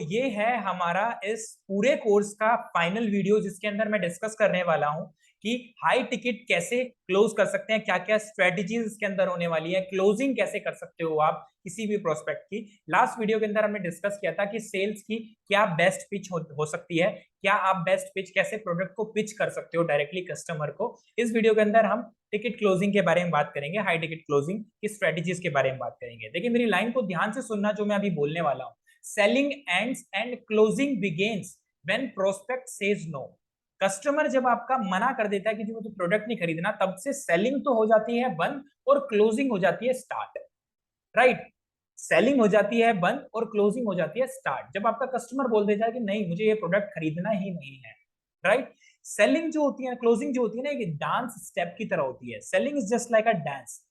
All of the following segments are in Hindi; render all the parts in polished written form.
ये है हमारा इस पूरे कोर्स का फाइनल वीडियो, जिसके अंदर मैं डिस्कस करने वाला हूं कि हाई टिकट कैसे क्लोज कर सकते हैं, क्या क्या स्ट्रेटेजीज इसके अंदर होने वाली है, क्लोजिंग कैसे कर सकते हो आप किसी भी प्रोस्पेक्ट की। लास्ट वीडियो के अंदर हमने डिस्कस किया था कि सेल्स की क्या बेस्ट पिच हो सकती है, क्या आप बेस्ट पिच कैसे प्रोडक्ट को पिच कर सकते हो डायरेक्टली कस्टमर को। इस वीडियो के अंदर हम टिकट क्लोजिंग के बारे में बात करेंगे, हाई टिकट क्लोजिंग की स्ट्रेटेजीज के बारे में बात करेंगे। देखिए मेरी लाइन को ध्यान से सुनना जो मैं अभी बोलने वाला हूं। Selling ends and closing begins when prospect says no. Customer जब आपका मना कर देता है कि मुझे प्रोडक्ट नहीं खरीदना, तब से सेलिंग तो हो जाती है बंद और क्लोजिंग हो जाती है स्टार्ट। राइट, सेलिंग हो जाती है बंद और क्लोजिंग हो जाती है स्टार्ट जब आपका कस्टमर बोल देता है कि नहीं मुझे ये प्रोडक्ट खरीदना ही नहीं है। राइट, सेलिंग जो होती है, क्लोजिंग जो होती है ना, एक डांस स्टेप की तरह होती है। Selling is just like a dance.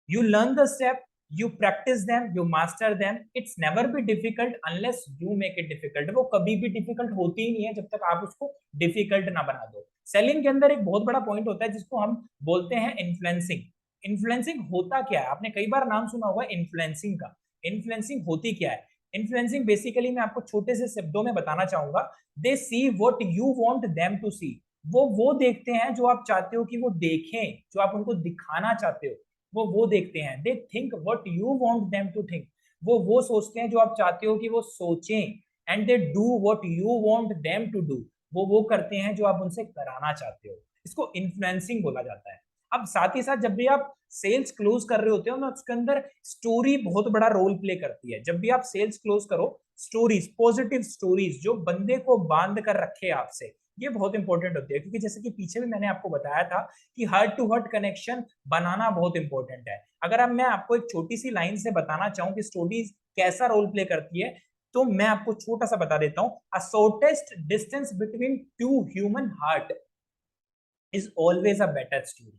You learn the step, you practice them, you master them. It's never be difficult unless you make it difficult. वो कभी भी difficult होती ही नहीं है जब तक आप उसको difficult ना बना दो। सेलिंग के अंदर एक बहुत बड़ा पॉइंट होता है जिसको हम बोलते हैं इन्फ्लुएंसिंग। इन्फ्लुएंसिंग होता क्या है, आपने कई बार नाम सुना होगा इन्फ्लुएंसिंग का। इन्फ्लुएंसिंग होती क्या है? इन्फ्लुएंसिंग बेसिकली मैं आपको छोटे से शब्दों में बताना चाहूंगा। They see what you want them to see. वो देखते हैं जो आप चाहते हो कि वो देखें, जो आप उनको दिखाना चाहते हो वो देखते हैं। They think what you want them to think. वो सोचते हैं जो आप चाहते हो कि वो सोचें। And they do what you want them to do. वो करते हैं जो आप उनसे कराना चाहते हो। इसको इन्फ्लुएंसिंग बोला जाता है। अब साथ ही साथ जब भी आप सेल्स क्लोज कर रहे होते हो ना, उसके अंदर स्टोरी बहुत बड़ा रोल प्ले करती है। जब भी आप सेल्स क्लोज करो, स्टोरीज, पॉजिटिव स्टोरीज जो बंदे को बांध कर रखे आपसे, ये बहुत इंपॉर्टेंट होती है। क्योंकि जैसे कि पीछे भी मैंने आपको बताया था कि हार्ट टू हार्ट कनेक्शन बनाना बहुत इंपॉर्टेंट है। अगर अब मैं आपको एक छोटी सी लाइन से बताना चाहूं कि स्टोरीज कैसा रोल प्ले करती है, तो मैं आपको छोटा सा बता देता हूं। A shortest distance between two human heart is always a better story.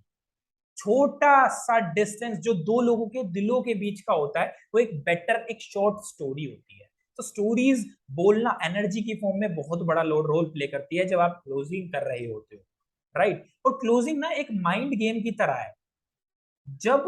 छोटा सा डिस्टेंस जो दो लोगों के दिलों के बीच का होता है, वो एक बेटर, एक शॉर्ट स्टोरी होती है। तो स्टोरीज बोलना एनर्जी की फॉर्म में बहुत बड़ा रोल प्ले करती है जब आप क्लोजिंग कर रहे होते हो। राइट, और क्लोजिंग ना एक माइंड गेम की तरह है। जब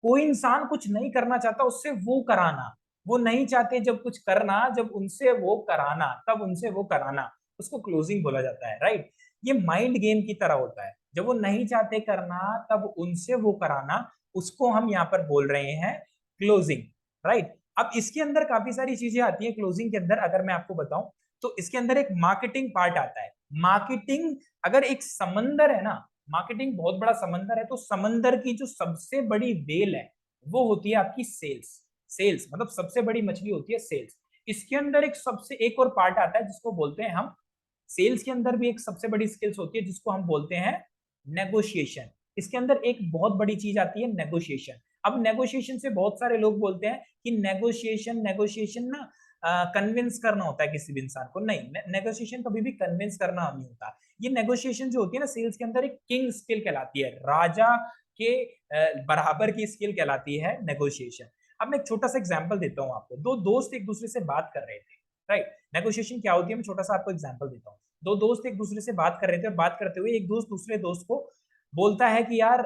कोई इंसान कुछ नहीं करना चाहता उससे वो कराना, वो नहीं चाहते जब कुछ करना, जब उनसे वो कराना, तब उनसे वो कराना, उसको क्लोजिंग बोला जाता है। राइट, ये माइंड गेम की तरह होता है। जब वो नहीं चाहते करना तब उनसे वो कराना, उसको हम यहाँ पर बोल रहे हैं क्लोजिंग। राइट, अब इसके अंदर काफी सारी चीजें आती है क्लोजिंग के अंदर। अगर मैं आपको बताऊं तो इसके अंदर एक मार्केटिंग पार्ट आता है। मार्केटिंग अगर एक समंदर है ना, मार्केटिंग बहुत बड़ा समंदर है, तो समंदर की जो सबसे बड़ी वेल है वो होती है आपकी सेल्स। सेल्स मतलब सबसे बड़ी मछली होती है सेल्स। इसके अंदर एक और पार्ट आता है जिसको बोलते हैं हम, सेल्स के अंदर भी एक सबसे बड़ी स्किल्स होती है जिसको हम बोलते हैं नेगोशिएशन। इसके अंदर एक बहुत बड़ी चीज आती है नेगोशिएशन। अब नेगोशिएशन से बहुत सारे लोग बोलते हैं कि नेगोशिएशन नेगोशिएशन ना कन्विंस करना होता है किसी भी इंसान को। नहीं, नेगोशिएशन कभी भी कन्विंस करना नहीं होता। ये नेगोशिएशन जो होती है ना सेल्स के अंदर, एक किंग स्किल कहलाती है, राजा के बराबर की स्किल कहलाती है नेगोशिएशन। अब मैं एक छोटा सा एग्जांपल देता हूं आपको। दो दोस्त एक दूसरे से बात कर रहे थे। राइट, नेगोशिएशन क्या होती है, मैं छोटा सा आपको एग्जांपल देता हूं। दो दोस्त एक दूसरे से बात कर रहे थे और बात करते हुए एक दोस्त दूसरे दोस्त को बोलता है कि यार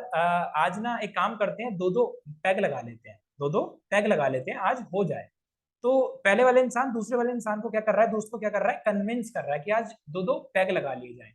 आज ना एक काम करते हैं, दो दो पैग लगा लेते हैं, दो दो पैग लगा लेते हैं, आज हो जाए। तो पहले वाले इंसान दूसरे वाले इंसान को क्या कर रहा है, दोस्त को क्या कर रहा है, कन्विंस कर रहा है कि आज दो दो पैग लगा लिए जाए।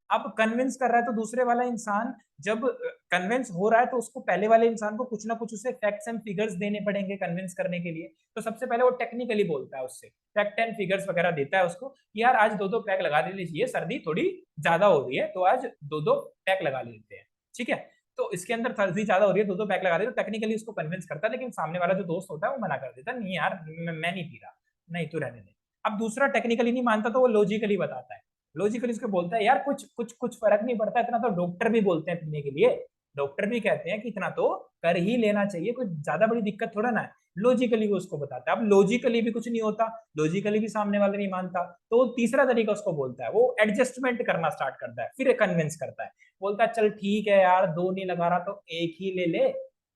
अब कन्विंस कर रहा है तो दूसरे वाला इंसान जब कन्विंस हो रहा है तो उसको पहले वाले इंसान को कुछ ना कुछ उसे फैक्ट्स एंड फिगर्स देने पड़ेंगे कन्विंस करने के लिए। तो सबसे पहले वो टेक्निकली बोलता है, उससे फैक्ट एंड फिगर्स वगैरह देता है उसको कि यार आज दो दो पैक लगा लीजिए, सर्दी थोड़ी ज्यादा हो रही है तो आज दो दो पैक लगा लेते हैं। ठीक है, तो इसके अंदर सर्दी ज्यादा हो रही है, दो दो पैक लगा देते, तो टेक्निकली उसको कन्विंस करता है। लेकिन सामने वाला जो दोस्त होता है वो मना कर देता, नहीं यार मैं नहीं पी रहा, नहीं तू रहने दे। अब दूसरा टेक्निकली नहीं मानता तो वो लॉजिकली बताता है। लॉजिकली उसको बोलता है यार कुछ कुछ कुछ फर्क नहीं पड़ता, इतना तो डॉक्टर भी बोलते हैं पीने के लिए, डॉक्टर भी कहते हैं कि इतना तो कर ही लेना चाहिए, कोई ज्यादा बड़ी दिक्कत थोड़ा ना है। लॉजिकली वो उसको बताता है। अब लॉजिकली भी कुछ नहीं होता, लॉजिकली भी सामने वाला नहीं मानता, तो तीसरा तरीका उसको बोलता है, वो एडजस्टमेंट करना स्टार्ट करता है, फिर कन्विंस करता है। बोलता है चल ठीक है यार, दो नहीं लगा रहा तो एक ही ले ले।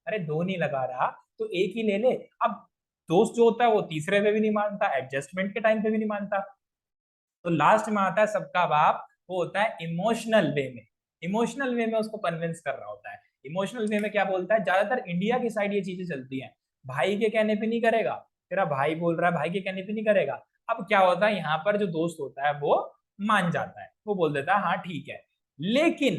अरे दो नहीं लगा रहा तो एक ही ले ले। अब दोस्त जो होता है वो तीसरे पे भी नहीं मानता, एडजस्टमेंट के टाइम पे भी नहीं मानता। तो लास्ट में आता है सबका बाप, वो होता है इमोशनल वे में। इमोशनल वे में उसको कन्विंस कर रहा होता है। इमोशनल वे में क्या बोलता है, ज्यादातर इंडिया की साइड ये चीजें चलती हैं। भाई के कहने पे नहीं करेगा, तेरा भाई बोल रहा है भाई के कहने पे नहीं करेगा, अब क्या होता है, यहाँ पर जो दोस्त होता है वो मान जाता है, वो बोल देता है हाँ ठीक है, लेकिन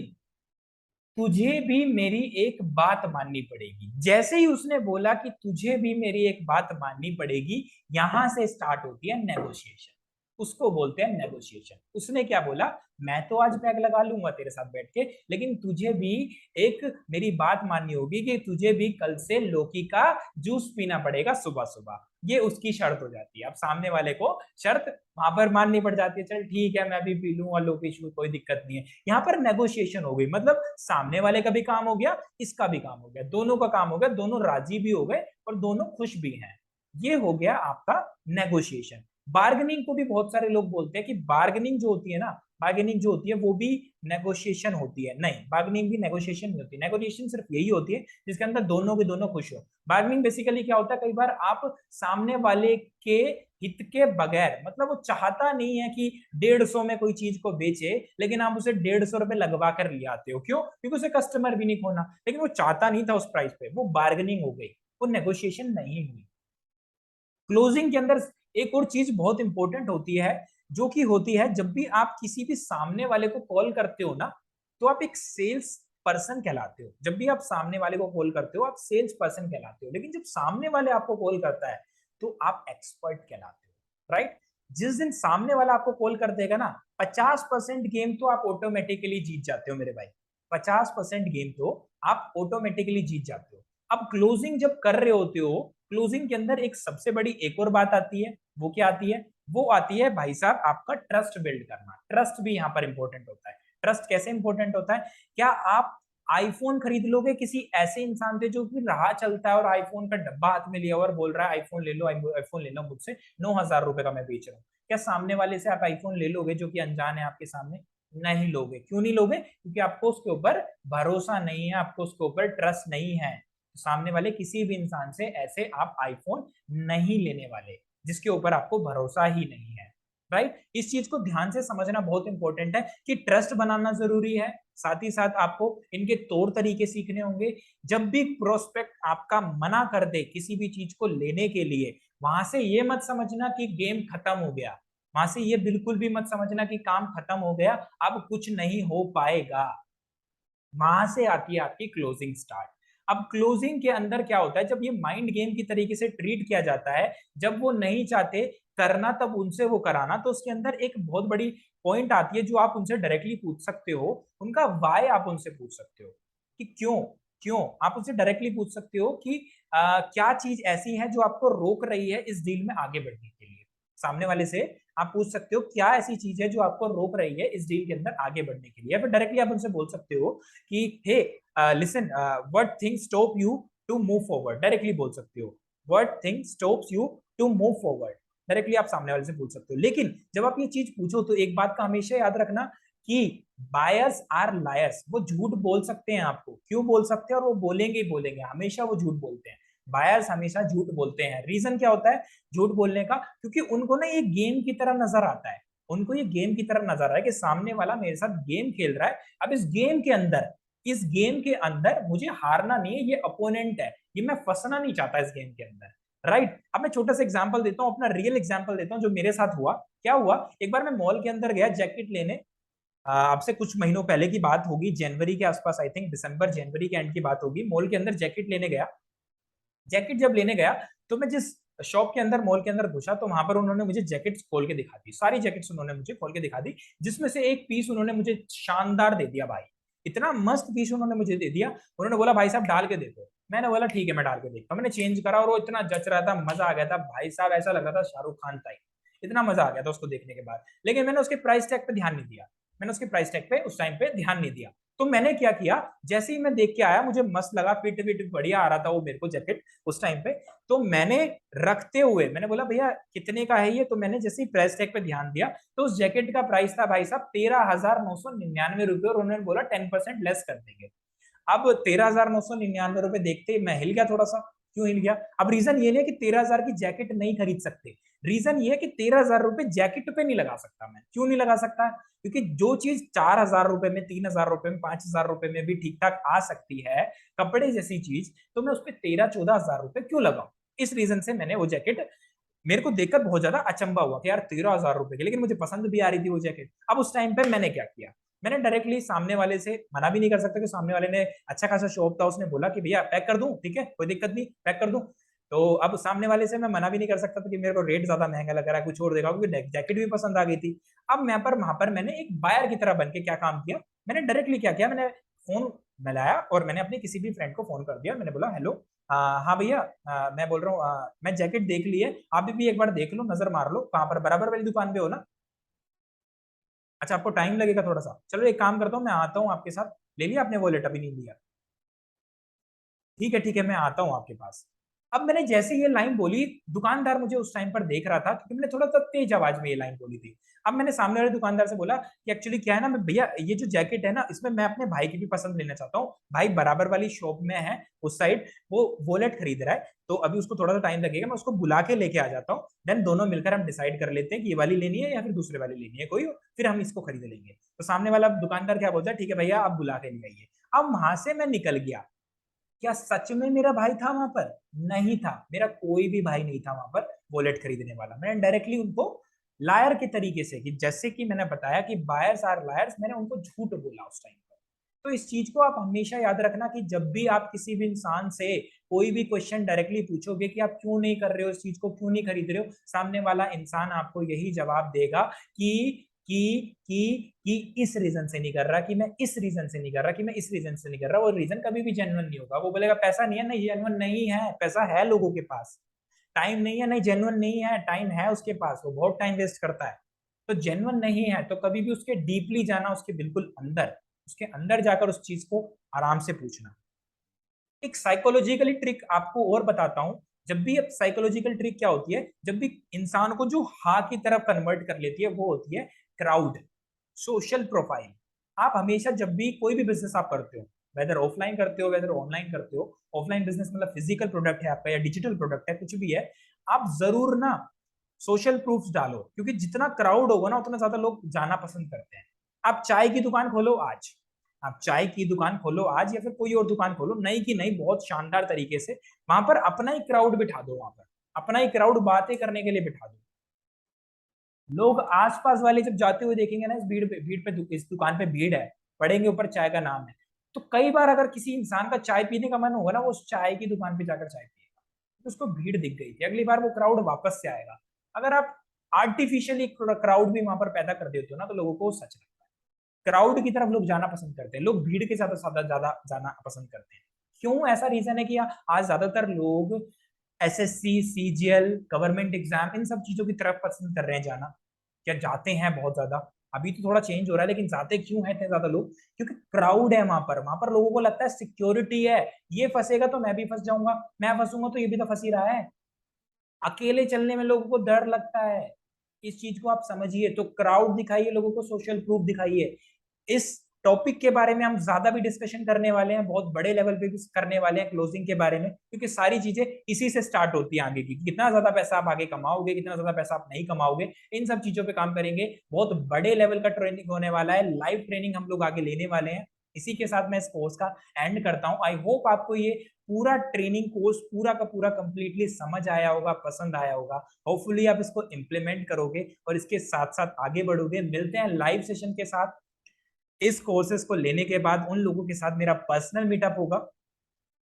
तुझे भी मेरी एक बात माननी पड़ेगी। जैसे ही उसने बोला कि तुझे भी मेरी एक बात माननी पड़ेगी, यहां से स्टार्ट होती है नेगोशिएशन। उसको बोलते हैं नेगोशिएशन। उसने क्या बोला, मैं तो आज बैग लगा लूंगा तेरे साथ बैठ के, लेकिन तुझे भी एक मेरी बात माननी होगी कि तुझे भी कल से लौकी का जूस पीना पड़ेगा सुबह सुबह। ये उसकी शर्त हो जाती है। अब सामने वाले को शर्त वहां पर माननी पड़ जाती है, चल ठीक है मैं भी पी लूंगा लौकी शूस, कोई दिक्कत नहीं है। यहाँ पर नेगोशिएशन हो गई, मतलब सामने वाले का भी काम हो गया, इसका भी काम हो गया, दोनों का काम हो गया, दोनों राजी भी हो गए और दोनों खुश भी हैं। ये हो गया आपका नेगोशिएशन। बार्गेनिंग को भी बहुत सारे लोग बोलते हैं कि बार्गेनिंग जो होती है ना, बार्गेनिंग जो होती है वो भी नेगोशिएशन होती है। नहीं, बार्गेनिंग भी नेगोशिएशन नहीं होती। नेगोशिएशन सिर्फ यही होती है जिसके अंदर दोनों के दोनों खुश हो। बार्गेनिंग बेसिकली क्या होता है, कई बार आप सामने वाले के हित के बगैर, मतलब वो चाहता नहीं है कि 150 में कोई चीज को बेचे, लेकिन आप उसे 150 रुपए लगवा कर ले आते हो। क्यों? क्योंकि उसे कस्टमर भी नहीं खोना, लेकिन वो चाहता नहीं था उस प्राइस पे, वो बार्गेनिंग हो गई, वो नेगोशिएशन नहीं हुई। क्लोजिंग के अंदर एक और चीज बहुत इंपॉर्टेंट होती है, जो कि होती है जब भी आप किसी भी सामने वाले को कॉल करते हो ना, तो आप एक सेल्स पर्सन कहलाते हो। जब भी आप सामने वाले को कॉल करते हो आप सेल्स पर्सन कहलाते हो, लेकिन जब सामने वाले आपको कॉल करता है तो आप एक्सपर्ट कहलाते हो, राइट? जिस दिन सामने वाला आपको कॉल कर देगा ना, 50% गेम तो आप ऑटोमेटिकली जीत जाते हो मेरे भाई। 50% गेम तो आप ऑटोमेटिकली जीत जाते हो। अब क्लोजिंग जब कर रहे होते हो, क्लोजिंग के अंदर एक सबसे बड़ी एक और बात आती है। वो क्या आती है? वो आती है भाई साहब आपका ट्रस्ट बिल्ड करना। ट्रस्ट भी यहाँ पर इंपॉर्टेंट होता है। ट्रस्ट कैसे इंपॉर्टेंट होता है? क्या आप आईफोन खरीद लोगे किसी ऐसे इंसान से जो कि राह चलता है और आईफोन का डब्बा हाथ में लिया हुआ और बोल रहा है आईफोन ले लो, आईफोन ले लो मुझसे, 9,000 रुपए का मैं बेच रहा हूँ? क्या सामने वाले से आप आईफोन ले लोगे जो कि अनजान है आपके सामने? नहीं लोगे। क्यों नहीं लोगे? क्योंकि आपको उसके ऊपर भरोसा नहीं है, आपको उसके ऊपर ट्रस्ट नहीं है। सामने वाले किसी भी इंसान से ऐसे आप आईफोन नहीं लेने वाले जिसके ऊपर आपको भरोसा ही नहीं है, राइट? इस चीज को ध्यान से समझना बहुत इंपॉर्टेंट है कि ट्रस्ट बनाना जरूरी है। साथ ही साथ आपको इनके तौर तरीके सीखने होंगे। जब भी प्रोस्पेक्ट आपका मना कर दे किसी भी चीज को लेने के लिए, वहां से ये मत समझना कि गेम खत्म हो गया। वहां से ये बिल्कुल भी मत समझना कि काम खत्म हो गया, अब कुछ नहीं हो पाएगा। वहां से आती है आपकी क्लोजिंग स्टार्ट। अब क्लोजिंग के अंदर क्या होता है, जब ये माइंड गेम की तरीके से ट्रीट किया जाता है, जब वो नहीं चाहते करना तब उनसे वो कराना, तो उसके अंदर एक बहुत बड़ी पॉइंट आती है जो आप उनसे डायरेक्टली पूछ सकते हो। उनका वाई आप उनसे पूछ सकते हो कि क्यों, क्यों आप उनसे डायरेक्टली पूछ सकते हो कि क्या चीज ऐसी है जो आपको रोक रही है इस डील में आगे बढ़ने के लिए। सामने वाले से आप पूछ सकते हो क्या ऐसी चीज है जो आपको रोक रही है इस डील के अंदर आगे बढ़ने के लिए, या फिर डायरेक्टली आप उनसे बोल सकते हो कि hey listen, what thing stop you to move forward. Directly बोल सकते हो what thing stops you to move forward. Directly आप सामने वाले से पूछ सकते हो। लेकिन जब आप ये चीज पूछो तो एक बात का हमेशा याद रखना कि बायर्स आर लायर्स। वो झूठ बोल सकते हैं आपको। क्यों बोल सकते हैं? और वो बोलेंगे ही बोलेंगे, हमेशा वो झूठ बोलते हैं। बायर्स हमेशा झूठ बोलते हैं। रीजन क्या होता है झूठ बोलने का? क्योंकि उनको ना ये गेम की तरह नजर आता है। उनको ये गेम की तरह नजर है कि सामने वाला मेरे साथ गेम खेल रहा है। अब इस गेम के अंदर मुझे हारना नहीं है, ये अपोनेंट है, ये मैं फंसना नहीं चाहता इस गेम के अंदर, राइट? अब मैं छोटा सा एग्जांपल देता हूं, अपना रियल एग्जांपल देता हूं जो मेरे साथ हुआ। क्या हुआ, एक बार मैं मॉल के अंदर गया जैकेट लेने। आपसे कुछ महीनों पहले की बात होगी, जनवरी के आसपास, आई थिंक दिसंबर जनवरी के एंड की बात होगी। मॉल के अंदर जैकेट लेने गया। जैकेट जब लेने गया तो मैं जिस शॉप के अंदर, मॉल के अंदर घुसा, तो वहां पर उन्होंने मुझे जैकेट्स खोल के दिखा दी। सारी जैकेट्स उन्होंने मुझे खोल के दिखा दी, जिसमें से एक पीस उन्होंने मुझे शानदार दे दिया भाई। इतना मस्त पीस उन्होंने मुझे दे दिया। उन्होंने बोला भाई साहब डाल के देखो। मैंने बोला ठीक है मैं डाल के देखता हूं। मैंने चेंज करा और वो इतना जच रहा था, मजा आ गया था भाई साहब, ऐसा लग रहा था शाहरुख खान था। इतना मजा आ गया था उसको देखने के बाद। लेकिन मैंने उसके प्राइस टैग पे ध्यान नहीं दिया। मैंने उसके प्राइस टैग पे उस टाइम पे ध्यान नहीं दिया। तो मैंने क्या किया, जैसे ही मैं देख के आया, मुझे मस्त लगा, फिट विट बढ़िया आ रहा था वो मेरे को जैकेट उस टाइम पे। तो मैंने रखते हुए मैंने बोला भैया कितने का है ये? तो मैंने जैसे ही प्राइस टैग पे ध्यान दिया तो उस जैकेट का प्राइस था भाई साहब 13,999 रुपए, और उन्होंने बोला 10% लेस कर देंगे। अब 13,999 रुपए देखते ही मैं हिल गया थोड़ा सा। क्यों हिल गया? अब रीजन ये नहीं है कि 13,000 की जैकेट नहीं खरीद सकते। रीजन ये है कि 13,000 रुपए जैकेट पे नहीं लगा सकता मैं। क्यों नहीं लगा सकता? क्योंकि जो चीज 4,000 रुपए में, 3,000 रुपए में, 5,000 रुपए में भी ठीक ठाक आ सकती है, कपड़े जैसी चीज, तो मैं उस पर 13-14 हजार रुपए क्यों लगाऊं? इस रीजन से मैंने वो जैकेट मेरे को देखकर बहुत ज्यादा अचंभा हुआ कि यार 13,000 रुपए की, लेकिन मुझे पसंद भी आ रही थी वो जैकेट। अब उस टाइम पे मैंने क्या किया, मैंने डायरेक्टली सामने वाले से मना भी नहीं कर सकता कि सामने वाले ने अच्छा खासा शॉप था, उसने बोला कि भैया पैक कर दूं, ठीक है कोई दिक्कत नहीं पैक कर दूं। तो अब सामने वाले से मैं मना भी नहीं कर सकता था कि मेरे को रेट ज्यादा महंगा लग रहा है, कुछ और देगा, क्योंकि जैकेट भी पसंद आ गई थी। अब मैं पर वहां पर मैंने एक बायर की तरह बन के क्या काम किया, मैंने डायरेक्टली क्या किया, मैंने फोन मिलाया और मैंने अपने किसी भी फ्रेंड को फोन कर दिया। मैंने बोला हेलो, हाँ भैया, मैं बोल रहा हूँ, मैं जैकेट देख ली है, आप भी एक बार देख लो, नजर मार लो, कहाँ पर बराबर वाली दुकान पे हो ना। अच्छा आपको टाइम लगेगा थोड़ा सा, चलो एक काम करता हूँ, मैं आता हूँ आपके साथ। ले लिया आपने वॉलेट, अभी नहीं लिया? ठीक है मैं आता हूँ आपके पास। अब मैंने जैसे ये लाइन बोली, दुकानदार मुझे उस टाइम पर देख रहा था क्योंकि मैंने थोड़ा सा तेज आवाज में ये लाइन बोली थी। अब मैंने सामने वाले दुकानदार से बोला कि एक्चुअली क्या है ना, मैं भैया ये जो जैकेट है ना, इसमें मैं अपने भाई की भी पसंद लेना चाहता हूँ, भाई बराबर वाली शॉप में है उस साइड, वो वॉलेट खरीद रहा है, तो अभी उसको थोड़ा सा टाइम लगेगा, मैं उसको बुला के लेके आ जाता हूँ, देन दोनों मिलकर हम डिसाइड कर लेते हैं कि ये वाली लेनी है या फिर दूसरे वाली लेनी है कोई, फिर हम इसको खरीद लेंगे। तो सामने वाला दुकानदार क्या बोलता है, ठीक है भैया आप बुला के ले आइए। अब वहां से मैं निकल गया। क्या सच में मेरा भाई था वहां पर? नहीं था, मेरा कोई भी भाई नहीं था वहां पर वॉलेट खरीदने वाला। मैंने डायरेक्टली उनको लायर के तरीके से, कि जैसे कि मैंने बताया कि बायर्स आर लायर्स, मैंने उनको झूठ बोला उस टाइम पर। तो इस चीज को आप हमेशा याद रखना कि जब भी आप किसी भी इंसान से कोई भी क्वेश्चन डायरेक्टली पूछोगे कि आप क्यों नहीं कर रहे हो इस चीज को, क्यों नहीं खरीद रहे हो, सामने वाला इंसान आपको यही जवाब देगा कि इस रीजन से नहीं कर रहा, कि मैं इस रीजन से नहीं कर रहा, कि मैं इस रीजन से नहीं कर रहा। वो रीजन कभी भी जेन्युइन नहीं होगा। वो बोलेगा पैसा नहीं है, नहीं जेन्युइन नहीं है, पैसा है लोगों के पास, टाइम नहीं है, नहीं जेन्युइन नहीं है, टाइम है उसके पास, वो बहुत टाइम वेस्ट करता है। तो जेन्युइन नहीं है तो कभी भी उसके डीपली जाना, उसके बिल्कुल अंदर, उसके अंदर जाकर उस चीज को आराम से पूछना। एक साइकोलॉजिकली ट्रिक आपको और बताता हूं। जब भी अब साइकोलॉजिकल ट्रिक क्या होती है, जब भी इंसान को जो हा की तरफ कन्वर्ट कर लेती है, वो होती है क्राउड, सोशल प्रोफाइल। आप हमेशा जब भी कोई भी बिजनेस आप करते हो, वेदर ऑफलाइन करते हो वेदर ऑनलाइन करते हो, ऑफलाइन बिजनेस मतलब फिजिकल प्रोडक्ट है आपका या डिजिटल प्रोडक्ट है, कुछ भी है, आप जरूर ना सोशल प्रूफ्स डालो, क्योंकि जितना क्राउड होगा ना उतना ज्यादा लोग जाना पसंद करते हैं। आप चाय की दुकान खोलो आज, आप चाय की दुकान खोलो आज या फिर कोई और दुकान खोलो, नई की नई बहुत शानदार तरीके से, वहां पर अपना ही क्राउड बिठा दो, वहां पर अपना ही क्राउड बातें करने के लिए बिठा दो। लोग आसपास वाले जब जाते हुए देखेंगे ना, इस भीड़ पे इस दुकान पे भीड़ है, पढ़ेंगे ऊपर चाय का नाम है, तो कई बार अगर किसी इंसान का चाय पीने का मन होगा ना, वो उस चाय की दुकान पे जाकर चाय पिएगा, तो उसको भीड़ दिख गई थी, अगली बार वो क्राउड वापस से आएगा। अगर आप आर्टिफिशियली क्राउड भी वहां पर पैदा कर देते हो ना, तो लोगों को सच लगता है, क्राउड की तरफ लोग जाना पसंद करते हैं, लोग भीड़ के साथ ज्यादा ज्यादा जाना पसंद करते हैं। क्यों? ऐसा रीजन है कि आज ज्यादातर लोग एसएससी, सीजीएल, गवर्नमेंट एग्जाम, इन सब चीजों की तरफ पसंद कर रहे हैं जाना, क्या जाते हैं बहुत ज्यादा। अभी तो थोड़ा चेंज हो रहा है, लेकिन जाते क्यों हैं इतने ज्यादा लोग? क्योंकि क्राउड है वहां पर, वहां पर लोगों को लगता है सिक्योरिटी है, ये फंसेगा तो मैं भी फंस जाऊंगा, मैं फंसूंगा तो ये भी तो फंस ही रहा है। अकेले चलने में लोगों को डर लगता है, इस चीज को आप समझिए। तो क्राउड दिखाइए लोगों को, सोशल प्रूफ दिखाइए। इस टॉपिक के बारे में हम ज्यादा भी डिस्कशन करने वाले हैं, बहुत बड़े लेवल पे भी करने वाले हैं क्लोजिंग के बारे में, क्योंकि सारी चीजें इसी से स्टार्ट होती है आगे की, कितना ज्यादा पैसा आप आगे कमाओगे, कितना ज्यादा पैसा आप नहीं कमाओगे, इन सब चीजों पे काम करेंगे। बहुत बड़े लेवल का ट्रेनिंग होने वाला है, लाइव ट्रेनिंग हम लोग आगे लेने वाले हैं। इसी के साथ मैं इस कोर्स का एंड करता हूं। आई होप आपको ये पूरा ट्रेनिंग कोर्स पूरा का पूरा कंप्लीटली समझ आया होगा, पसंद आया होगा। होपफुली आप इसको इम्प्लीमेंट करोगे और इसके साथ साथ आगे बढ़ोगे। मिलते हैं लाइव सेशन के साथ। इस कोर्सेज को लेने के बाद उन लोगों के साथ मेरा पर्सनल मीटअप होगा,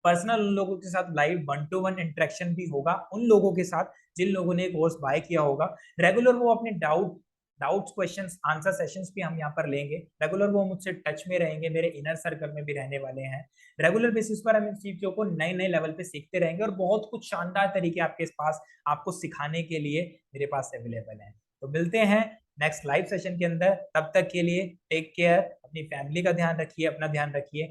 पर्सनल उन लोगों के साथ लाइव 1-to-1 इंटरेक्शन भी होगा, उन लोगों के साथ जिन लोगों ने कोर्स बाय किया होगा। रेगुलर वो अपने डाउट्स क्वेश्चंस आंसर सेशंस भी हम यहाँ पर लेंगे। रेगुलर वो मुझसे टच में रहेंगे, मेरे इनर सर्कल में भी रहने वाले हैं। रेगुलर बेसिस पर हम इन चीजों को नए नए लेवल पे सीखते रहेंगे और बहुत कुछ शानदार तरीके आपके पास आपको सिखाने के लिए मेरे पास अवेलेबल है। तो मिलते हैं नेक्स्ट लाइव सेशन के अंदर, तब तक के लिए टेक केयर, अपनी फैमिली का ध्यान रखिए, अपना ध्यान रखिए।